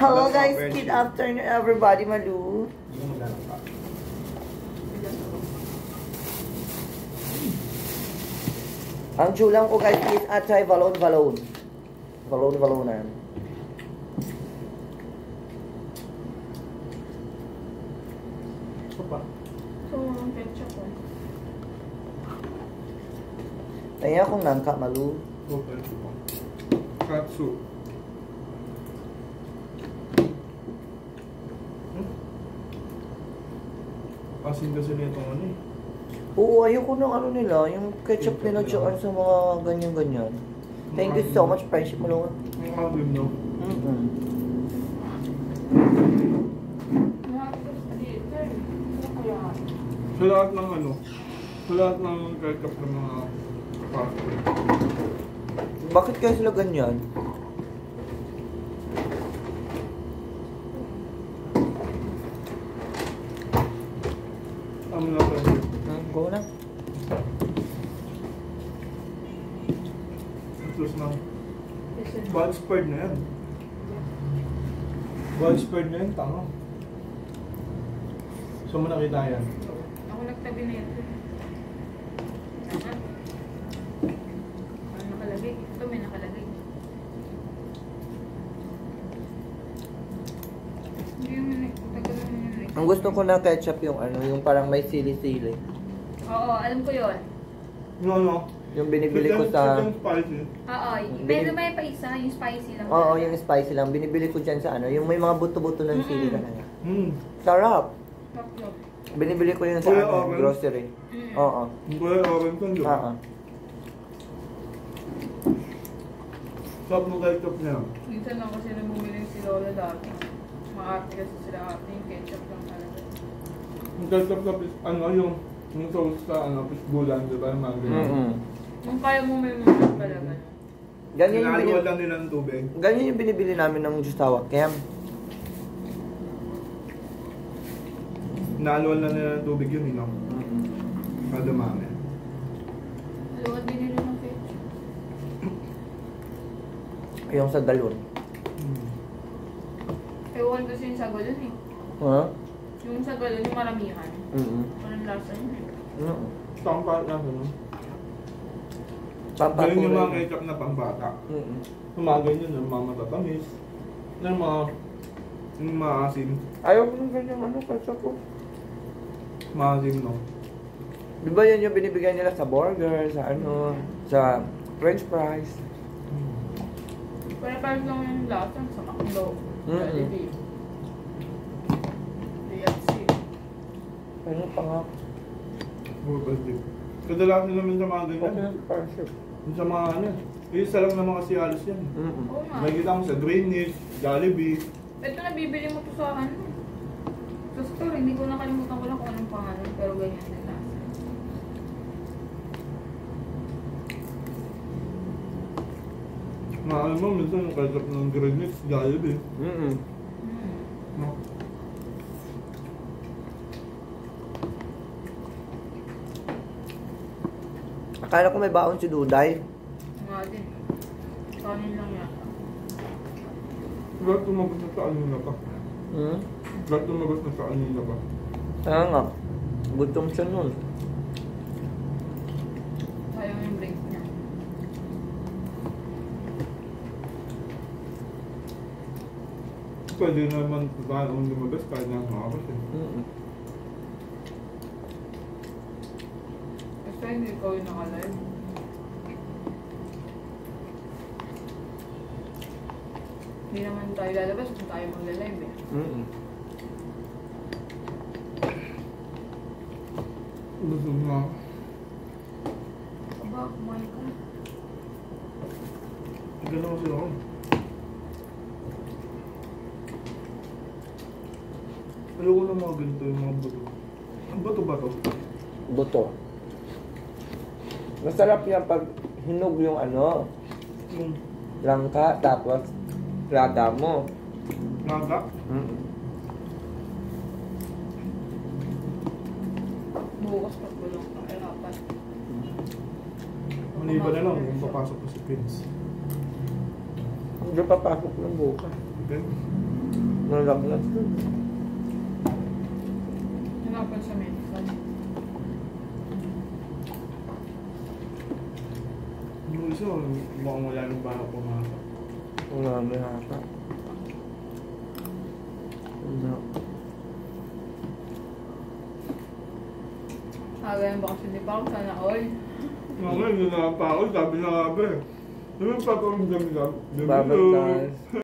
Hello guys, good afternoon everybody, Malu. Ang chulang ko guys is atay balon-balon. Balon-balonan. Ito pa. So, ketchup po. Kaya akong nangka, Malu. Okay. Katsu. Asin kasi na itong ano eh. Oo, ayoko ng ano nila, yung ketchup nila tsaka sa mga ganyan-ganyan. Thank you so much, friendship Malu. Ang agim, no? Sa lahat ng ano, sa lahat ng ketchup ng mga pasta. Bakit kaya sila ganyan? Tama na tayo. Go na. Tapos na. Bad spread na yan. Bad spread na yan, tanga. Saan mo nakita yan? Ako nagtabi na ito. Ano nakalagay? Ito may nakalagay. Hindi yung tagal naman yun. Ang gusto ko na ketchup yung ano, yung parang may sili-sili. Oo, alam ko yun. No. Yung binibili ko sa... Chicken spicy. Oo, pero may pa isa, yung spicy lang. Oo, yung spicy lang. Binibili ko dyan sa ano, yung may mga buto-buto ng sili talaga. Sarap! Tatlop. Binibili ko yun sa Kuya, ano, oven? grocery. Oo. Kuya, oven ko yun. Oo. Sarap ng ketchup niya. Minsan lang kasi namumili si Lola dati. Maarte kasi sila ate, yung ketchup lang talaga. Yung ketchup na ano yung sauce sa ano, fishboulan, di ba? Yung mga ganyan. Kung kaya mo may mga talaga. Ganyan yung, Sinaluan lang nila ng tubig. ganyan yung binibili namin ng Justawa. Kaya, Sinaluan lang nila ng tubig yun, no? Kada mami. Luwag binili ng ketchup. yung sa galon. Ewan kasi yung sa galon eh. Ha? Yung sa galon, yung maramihan. Walang lasa yun eh. Pangpat lang, ano? Pampapura Ganyan yung mga yun. ketchup na pangbata. Sumagan yun, yung mga matatamis. Yung mga asim. Ayaw ko ng ganyan ano, ketchup ko. Maasim, no? Di ba yan yung binibigay nila sa burger, sa ano, sa french fries? Pero parang lang yung lasa sa McDo. Jollibee. KFC. Ano pa nga? Burger dip. Kadalasan naman sa mga ganyan. Parachute. Yung sa mga ano, isa lang naman kasi halos yan. Oo nga. May kita mo sa Greenwich, Jollibee. Ito nabibili mo to sa ano. Sa store, hindi ko nakalimutan ko lang kung anong pangalan. Pero ganyan din lasa. Maalam mo, minsan yung ketchup ng Greenwich, Jollibee. No? Akala ko may baon si Duday. Nga din. Kanin lang yata. Lahat tumagos na sa anina pa. Lahat tumagos na sa anina pa. Kaya nga. Gutom siya nun. Sayang yung break niya. Pwede naman tayo lumabas kahit na makabas eh. Kasi hindi ikaw yung nakalive. Hindi naman tayo lalabas kung tayo magla-live eh. Busog na ako. Aba, kumain ka. Gano'n kasi ako. Ayoko na mga ganito yung mga buto. Ang buto ba to? Buto. Masarap yan pag hinog yung ano, Yung langka, tapos lada mo. naga? Bukas pa ko lang. Ay, apat. Maniba na lang kung papasok ko si Pins. Hindi papasok ng bukas. Okay? Nalaglag dun. Hanapan sa medicine. Yung isa, mukhang wala nang baka pumasok. Wala may hata. Wala. Agayan ba kasi hindi pa ako sana all? Mga yun na pa ako, sabi na nga ba eh. Sabi pa itong gabi-gabi. Babalik tayo.